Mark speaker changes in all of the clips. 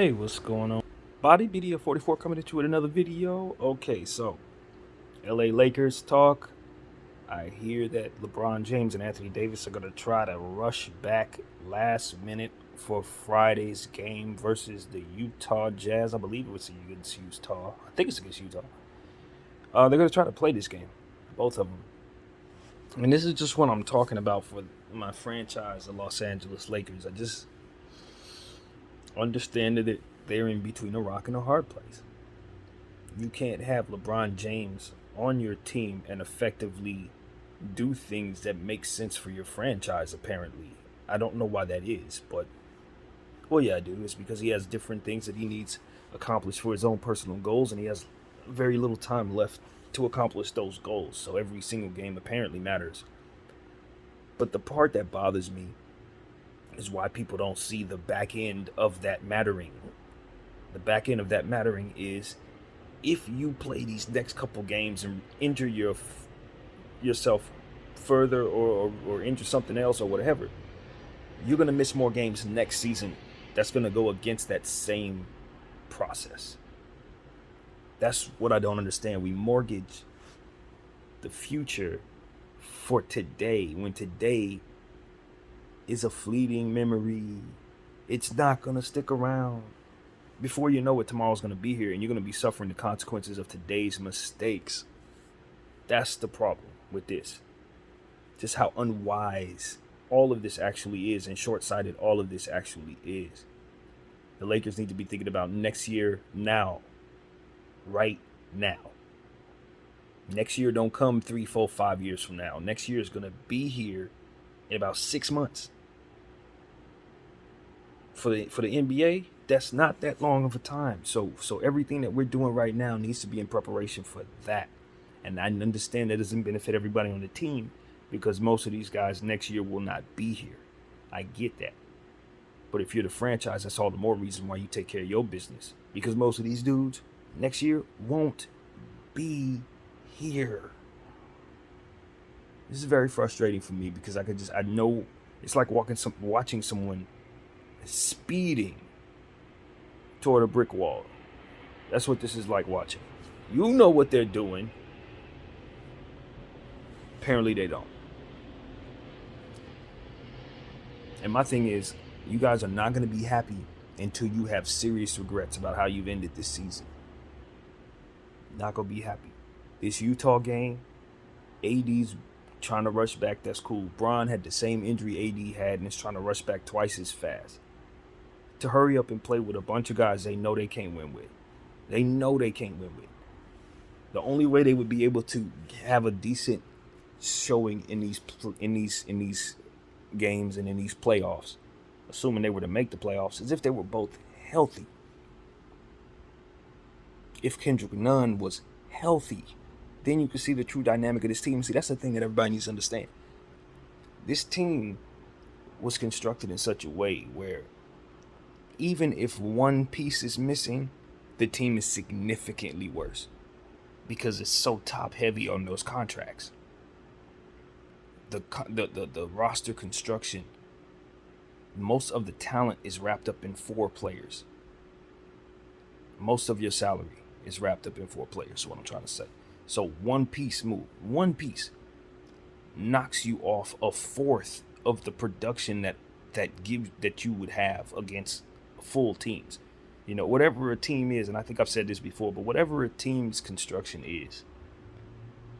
Speaker 1: Hey, what's going on? Body Media 44 coming at you with another video. Okay, so LA Lakers talk. I hear that LeBron James and Anthony Davis are going to try to rush back last minute for Friday's game versus the Utah Jazz. I believe it was against Utah. I think it's against Utah. They're going to try to play this game, both of them. And this is just what I'm talking about for my franchise, the Los Angeles Lakers. I just understand that they're in between a rock and a hard place. You can't have LeBron James on your team and effectively do things that make sense for your franchise, apparently. I don't know why that is, but, well, yeah, I do. It's because he has different things that he needs accomplished for his own personal goals, and he has very little time left to accomplish those goals. So every single game apparently matters. But the part that bothers me is why people don't see the back end of that mattering. The back end of that mattering is if you play these next couple games and injure yourself further or injure something else or whatever, you're going to miss more games next season. That's going to go against that same process. That's what I don't understand. We mortgage the future for today when today is a fleeting memory. It's not going to stick around. Before you know it, tomorrow's going to be here and you're going to be suffering the consequences of today's mistakes. That's the problem with this. Just how unwise all of this actually is and short-sighted all of this actually is. The Lakers need to be thinking about next year now. Right now. Next year don't come 3, 4, 5 years from now. Next year is going to be here in about 6 months. For the NBA, that's not that long of a time. So everything that we're doing right now needs to be in preparation for that. And I understand that doesn't benefit everybody on the team because most of these guys next year will not be here. I get that. But if you're the franchise, that's all the more reason why you take care of your business. Because most of these dudes next year won't be here. This is very frustrating for me because I know it's like watching someone speeding toward a brick wall. That's what this is like watching. You know what they're doing. Apparently they don't. And my thing is, you guys are not going to be happy until you have serious regrets about how you've ended this season. Not going to be happy. This Utah game, AD's trying to rush back. That's cool. Bron had the same injury AD had and is trying to rush back twice as fast. To hurry up and play with a bunch of guys they know they can't win with. They know they can't win with. The only way they would be able to have a decent showing in these games and in these playoffs, assuming they were to make the playoffs, is if they were both healthy. If Kendrick Nunn was healthy, then you can see the true dynamic of this team. See, that's the thing that everybody needs to understand. This team was constructed in such a way where even if one piece is missing, the team is significantly worse because it's so top heavy on those contracts. The roster construction, most of the talent is wrapped up in 4 players. Most of your salary is wrapped up in 4 players, is what I'm trying to say. So one piece knocks you off a fourth of the production that you would have against full teams. You know, whatever a team is, and I think I've said this before, but whatever a team's construction is,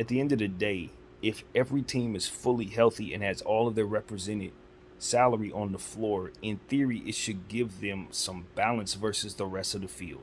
Speaker 1: at the end of the day, if every team is fully healthy and has all of their represented salary on the floor, in theory, it should give them some balance versus the rest of the field.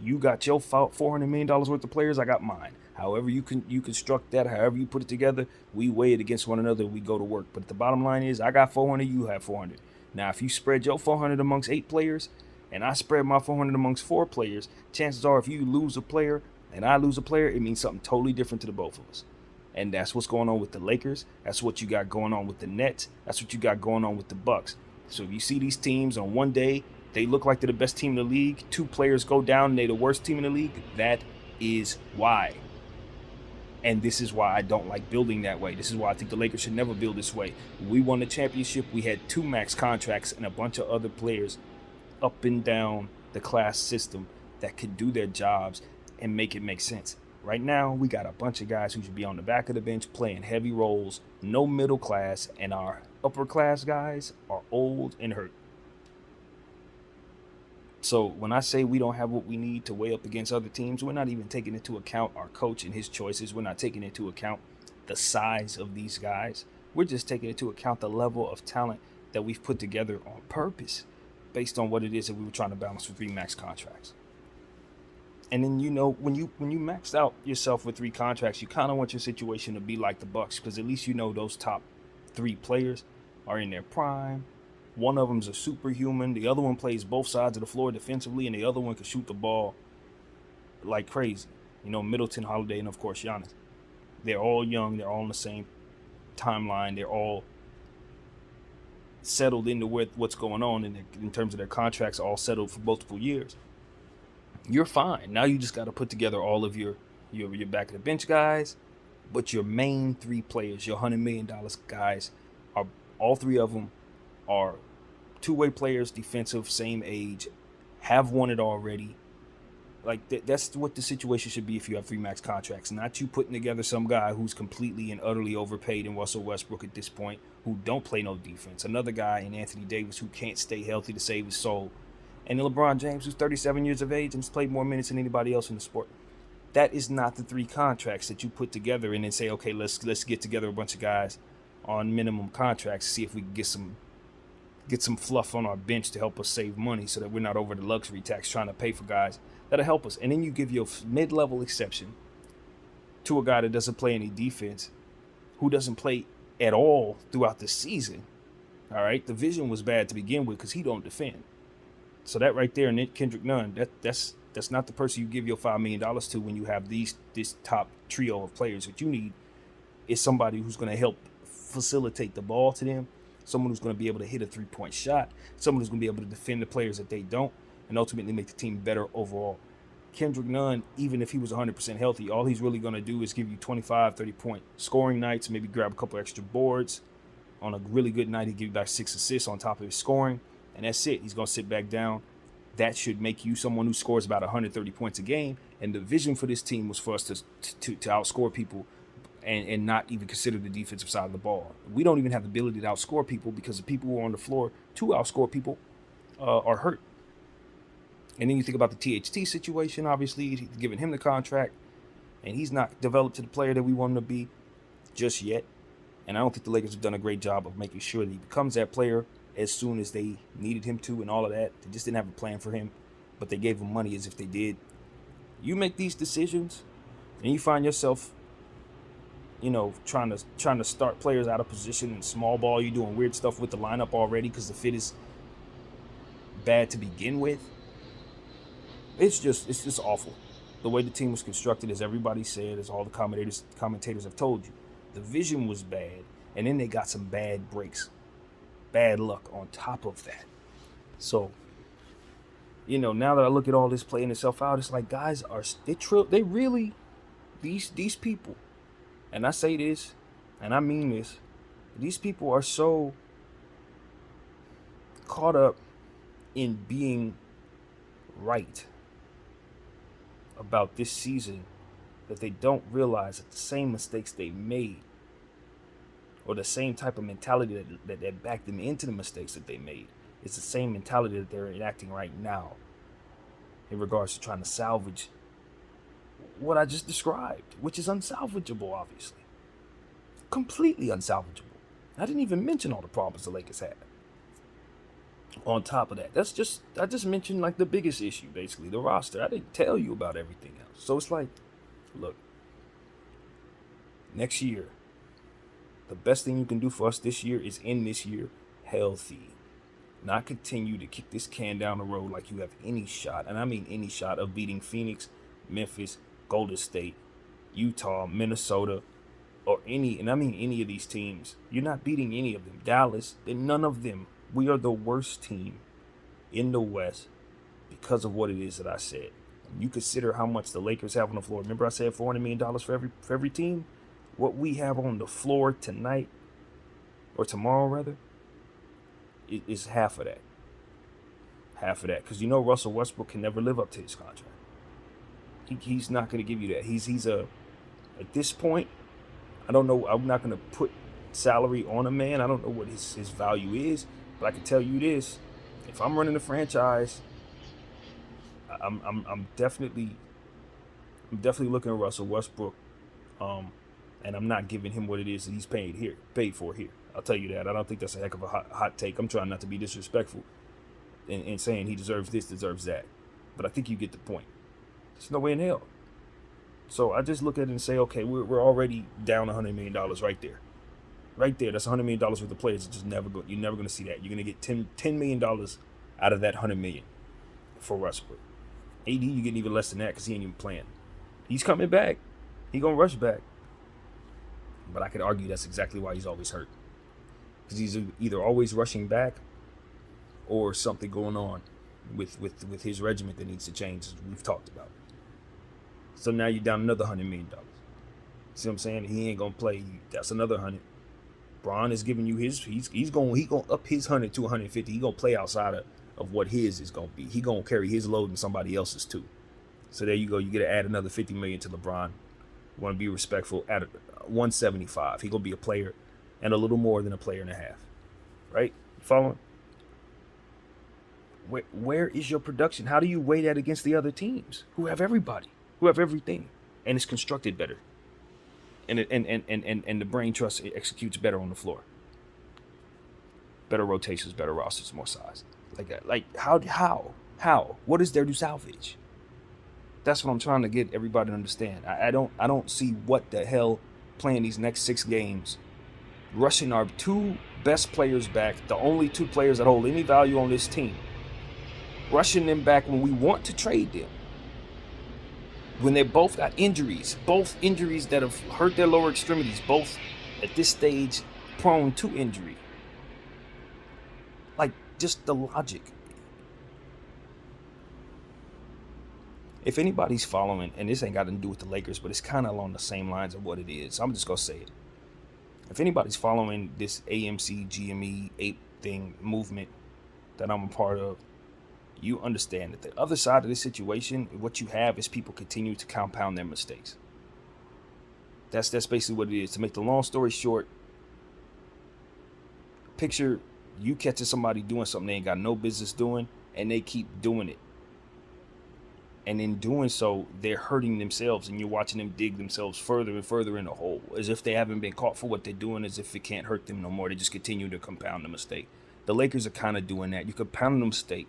Speaker 1: You got your $400 million worth of players, I got mine. However you construct that, however you put it together, we weigh it against one another, we go to work. But the bottom line is, I got 400, you have 400. Now, if you spread your 400 amongst 8 players, and I spread my 400 amongst 4 players, chances are if you lose a player and I lose a player, it means something totally different to the both of us. And that's what's going on with the Lakers. That's what you got going on with the Nets. That's what you got going on with the Bucks. So if you see these teams on one day, they look like they're the best team in the league. 2 players go down and they're the worst team in the league. That is why. And this is why I don't like building that way. This is why I think the Lakers should never build this way. We won the championship. We had 2 max contracts and a bunch of other players up and down the class system that could do their jobs and make it make sense. Right now, we got a bunch of guys who should be on the back of the bench playing heavy roles, no middle class, and our upper class guys are old and hurt. So when I say we don't have what we need to weigh up against other teams, we're not even taking into account our coach and his choices. We're not taking into account the size of these guys. We're just taking into account the level of talent that we've put together on purpose based on what it is that we were trying to balance with 3 max contracts. And then, when you maxed out yourself with 3 contracts, you kind of want your situation to be like the Bucks, because at least those top 3 players are in their prime. One of them's a superhuman. The other one plays both sides of the floor defensively, and the other one can shoot the ball like crazy. Middleton, Holiday, and of course Giannis. They're all young. They're all on the same timeline. They're all settled into what's going on in terms of their contracts, all settled for multiple years. You're fine. Now you just got to put together all of your back of the bench guys, but your main 3 players, your $100 million guys, are all 3 of them are two-way players, defensive, same age, have won it already. Like that's what the situation should be if you have 3 max contracts. Not you putting together some guy who's completely and utterly overpaid in Russell Westbrook at this point, who don't play no defense. Another guy in Anthony Davis who can't stay healthy to save his soul. And LeBron James, who's 37 years of age and has played more minutes than anybody else in the sport. That is not the 3 contracts that you put together and then say, okay, let's get together a bunch of guys on minimum contracts, see if we can get some fluff on our bench to help us save money so that we're not over the luxury tax trying to pay for guys that'll help us. And then you give your mid-level exception to a guy that doesn't play any defense, who doesn't play at all throughout the season. All right, the vision was bad to begin with because he don't defend. So that right there, and Kendrick Nunn, that's not the person you give your $5 million to when you have this top trio of players. What you need is somebody who's going to help facilitate the ball to them, someone who's going to be able to hit a 3-point shot, someone who's going to be able to defend the players that they don't, and ultimately make the team better overall. Kendrick Nunn, even if he was 100% healthy, all he's really going to do is give you 25, 30-point scoring nights, maybe grab a couple extra boards. On a really good night, he'd give you about 6 assists on top of his scoring, and that's it. He's going to sit back down. That should make you someone who scores about 130 points a game, and the vision for this team was for us to outscore people and not even consider the defensive side of the ball. We don't even have the ability to outscore people because the people who are on the floor to outscore people are hurt. And then you think about the THT situation, obviously, giving him the contract, and he's not developed to the player that we want him to be just yet. And I don't think the Lakers have done a great job of making sure that he becomes that player as soon as they needed him to and all of that. They just didn't have a plan for him, but they gave him money as if they did. You make these decisions, and you find yourself, trying to start players out of position in small ball. You're doing weird stuff with the lineup already because the fit is bad to begin with. It's just awful. The way the team was constructed, as everybody said, as all the commentators have told you, the vision was bad, and then they got some bad breaks, bad luck on top of that. So, now that I look at all this playing itself out, it's like guys they really, these people, and I say this, and I mean this, these people are so caught up in being right about this season that they don't realize that the same mistakes they made, or the same type of mentality that backed them into the mistakes that they made, is the same mentality that they're enacting right now in regards to trying to salvage what I just described, which is unsalvageable, obviously. Completely unsalvageable. I didn't even mention all the problems the Lakers had. On top of that, I just mentioned like the biggest issue, basically, the roster. I didn't tell you about everything else. So it's like, look, next year, the best thing you can do for us this year is end this year healthy. Not continue to kick this can down the road like you have any shot, and I mean any shot, of beating Phoenix, Memphis, Golden State, Utah, Minnesota, or any of these teams. You're not beating any of them. Dallas, none of them. We are the worst team in the West because of what it is that I said. You consider how much the Lakers have on the floor. Remember I said $400 million for every team? What we have on the floor tonight, or tomorrow rather, is half of that. half of that, because you know Russell Westbrook can never live up to his contract. He's not going to give you that. He's at this point, I don't know. I'm not going to put salary on a man. I don't know what his value is, but I can tell you this: if I'm running the franchise, I'm definitely looking at Russell Westbrook, and I'm not giving him what it is that he's paid for here. I'll tell you that. I don't think that's a heck of a hot take. I'm trying not to be disrespectful in saying he deserves this, deserves that, but I think you get the point. There's no way in hell. So I just look at it and say, okay, we're already down $100 million right there. Right there, that's $100 million worth of players. It's just you're never going to see that. You're going to get $10 million out of that $100 million for Westbrook. AD, you're getting even less than that because he ain't even playing. He's coming back. He going to rush back. But I could argue that's exactly why he's always hurt. Because he's either always rushing back or something going on with his regiment that needs to change, as we've talked about. So now you're down another $100 million. See what I'm saying? He ain't gonna play. That's another 100. Bron is giving you his. He's gonna up his 100 to 150. He gonna play outside of what his is gonna be. He gonna carry his load and somebody else's too. So there you go. You get to add another $50 million to LeBron. You want to be respectful. At 175, he gonna be a player and a little more than a player and a half. Right? You following? Where is your production? How do you weigh that against the other teams who have everybody, who have everything, and it's constructed better, and the brain trust executes better on the floor, better rotations, better rosters, more size, like that. Like how? What is there to salvage? That's what I'm trying to get everybody to understand. I don't see what the hell playing these next 6 games, rushing our 2 best players back, the only 2 players that hold any value on this team. Rushing them back when we want to trade them. When they both got injuries. Both injuries that have hurt their lower extremities. Both at this stage prone to injury. Like, just the logic. If anybody's following, and this ain't got nothing to do with the Lakers, but it's kind of along the same lines of what it is. I'm just going to say it. If anybody's following this AMC, GME, ape thing movement that I'm a part of, you understand that the other side of this situation, what you have is people continue to compound their mistakes. That's basically what it is. To make the long story short, picture you catching somebody doing something they ain't got no business doing, and they keep doing it. And in doing so, they're hurting themselves, and you're watching them dig themselves further and further in the hole, as if they haven't been caught for what they're doing, as if it can't hurt them no more. They just continue to compound the mistake. The Lakers are kind of doing that. You're compounding the mistake.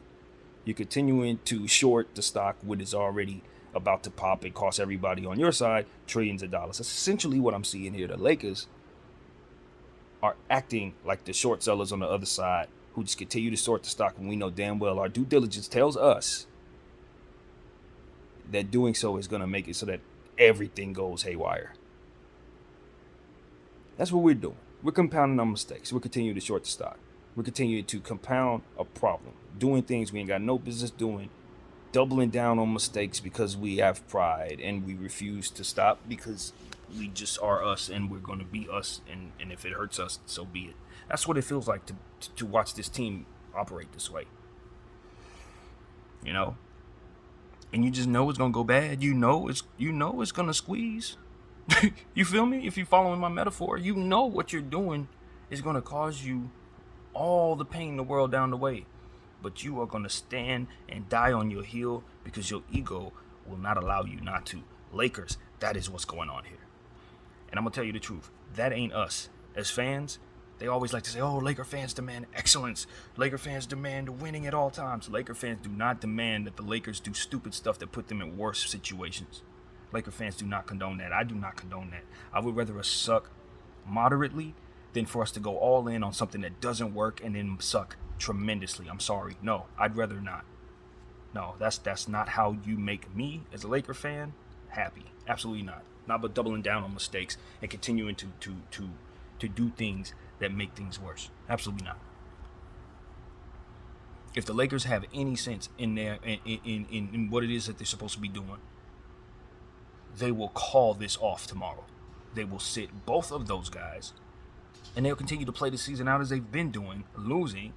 Speaker 1: You're continuing to short the stock when it's already about to pop and cost everybody on your side trillions of dollars. That's essentially what I'm seeing here. The Lakers are acting like the short sellers on the other side who just continue to short the stock when we know damn well our due diligence tells us that doing so is going to make it so that everything goes haywire. That's what we're doing. We're compounding our mistakes. We're continuing to short the stock. We're continuing to compound a problem, doing things we ain't got no business doing, doubling down on mistakes because we have pride and we refuse to stop because we just are us and we're going to be us, and if it hurts us, so be it. That's what it feels like to watch this team operate this way. You know? And you just know it's going to go bad. You know it's going to squeeze. You feel me? If you're following my metaphor, you know what you're doing is going to cause you all the pain in the world down the way. But you are going to stand and die on your heel because your ego will not allow you not to. Lakers, that is what's going on here. And I'm going to tell you the truth. That ain't us. As fans, they always like to say, oh, Laker fans demand excellence. Laker fans demand winning at all times. Laker fans do not demand that the Lakers do stupid stuff that put them in worse situations. Laker fans do not condone that. I do not condone that. I would rather us suck moderately than for us to go all in on something that doesn't work and then suck tremendously. I'm sorry. No, I'd rather not. No, that's not how you make me as a Laker fan happy. Absolutely not. Not but doubling down on mistakes and continuing to do things that make things worse. Absolutely not. If the Lakers have any sense in their in what it is that they're supposed to be doing, they will call this off tomorrow. They will sit both of those guys, and they'll continue to play the season out as they've been doing, losing,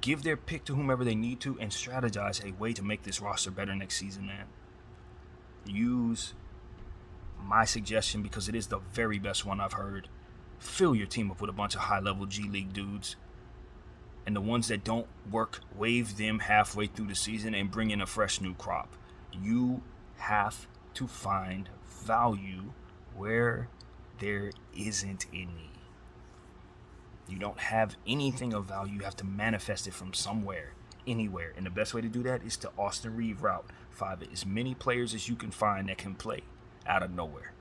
Speaker 1: give their pick to whomever they need to, and strategize a way to make this roster better next season, man. Use my suggestion because it is the very best one I've heard. Fill your team up with a bunch of high-level G League dudes. And the ones that don't work, waive them halfway through the season and bring in a fresh new crop. You have to find value where there isn't any. You don't have anything of value. You have to manifest it from somewhere, anywhere. And the best way to do that is to Austin Reeve route. Find as many players as you can find that can play out of nowhere.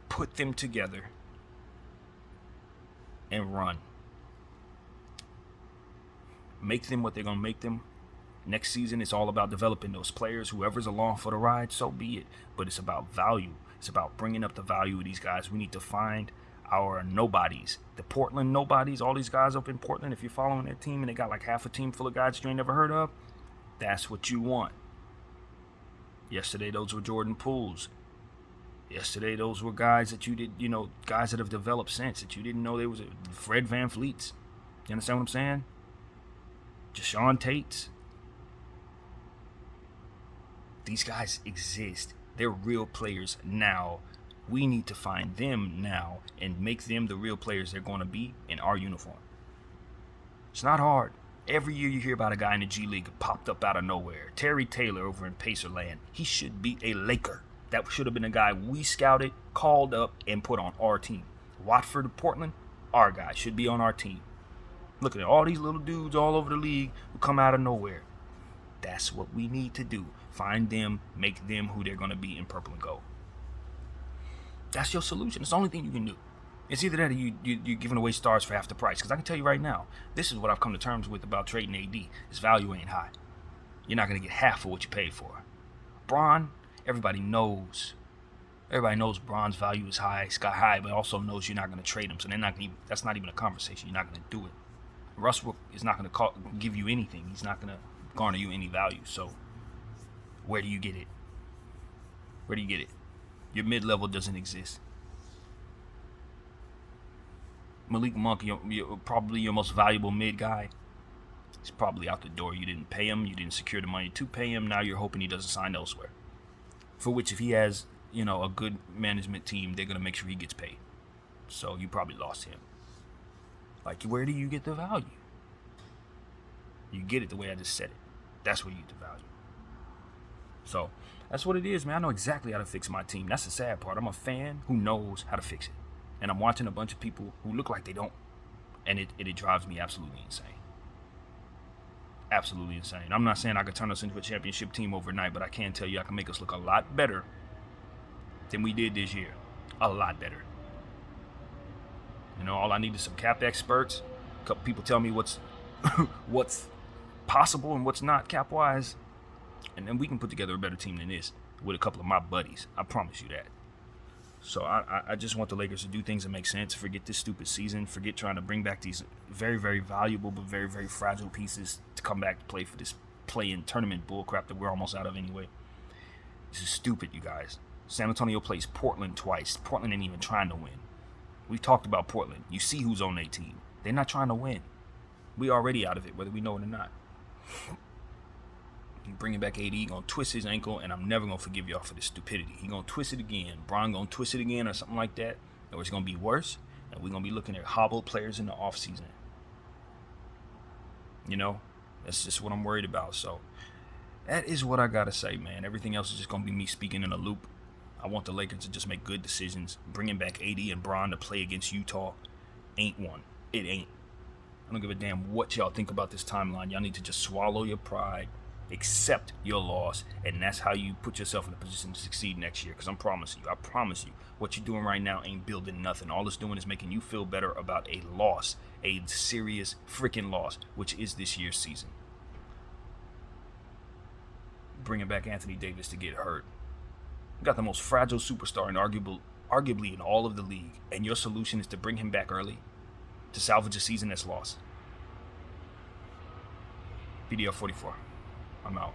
Speaker 1: Put them together and run. Make them what they're going to make them. Next season, it's all about developing those players. Whoever's along for the ride, so be it. But it's about value. It's about bringing up the value of these guys. We need to find our nobodies. The Portland nobodies, all these guys up in Portland, if you're following their team and they got like half a team full of guys you ain't never heard of, that's what you want. Yesterday, those were Jordan Pooles. Yesterday, those were guys that you did, guys that have developed since that you didn't know there was Fred VanVleet's. You understand what I'm saying? Jashawn Tate's. These guys exist. They're real players now. We need to find them now and make them the real players they're going to be in our uniform. It's not hard. Every year you hear about a guy in the G League popped up out of nowhere. Terry Taylor over in Pacerland. He should be a Laker. That should have been a guy we scouted, called up, and put on our team. Watford of Portland, our guy should be on our team. Looking at all these little dudes all over the league who come out of nowhere. That's what we need to do. Find them, make them who they're going to be in purple and gold. That's your solution. It's the only thing you can do. It's either that or you're giving away stars for half the price. Because I can tell you right now, this is what I've come to terms with about trading AD. His value ain't high. You're not going to get half of what you paid for. Bron, everybody knows. Everybody knows Bron's value is high, sky high, but also knows you're not going to trade him. So that's not even a conversation. You're not going to do it. Russell is not going to give you anything. He's not going to garner you any value. So where do you get it? Where do you get it? Your mid-level doesn't exist. Malik Monk, you're probably your most valuable mid guy. He's probably out the door. You didn't pay him. You didn't secure the money to pay him. Now you're hoping he doesn't sign elsewhere. For which, if he has, a good management team, they're going to make sure he gets paid. So you probably lost him. Like, where do you get the value? You get it the way I just said it. That's where you get the value. So, that's what it is, man. I know exactly how to fix my team. That's the sad part. I'm a fan who knows how to fix it. And I'm watching a bunch of people who look like they don't. And it drives me absolutely insane. Absolutely insane. I'm not saying I could turn us into a championship team overnight, but I can tell you I can make us look a lot better than we did this year. A lot better. All I need is some cap experts. A couple people tell me what's possible and what's not cap-wise. And then we can put together a better team than this with a couple of my buddies. I promise you that. So I just want the Lakers to do things that make sense. Forget this stupid season. Forget trying to bring back these very, very valuable but very, very fragile pieces to come back to play for this play-in tournament bullcrap that we're almost out of anyway. This is stupid, you guys. San Antonio plays Portland twice. Portland ain't even trying to win. We've talked about Portland. You see who's on their team. They're not trying to win. We already out of it, whether we know it or not. Bringing back AD, he gonna twist his ankle, and I'm never gonna forgive y'all for this stupidity. He gonna twist it again. Bron gonna twist it again or something like that, or it's gonna be worse, and we're gonna be looking at hobbled players in the offseason. That's just what I'm worried about. So that is what I gotta say, man. Everything else is just gonna be me speaking in a loop. I want the Lakers to just make good decisions. Bringing back AD and Bron to play against Utah ain't one. It ain't. I don't give a damn what y'all think about this timeline. Y'all need to just swallow your pride, accept your loss, and that's how you put yourself in a position to succeed next year. Because I promise you, what you're doing right now ain't building nothing. All it's doing is making you feel better about a loss, a serious freaking loss, which is this year's season. Bringing back Anthony Davis to get hurt. You got the most fragile superstar and arguably in all of the league, and your solution is to bring him back early to salvage a season that's lost. PDL 44. I'm out.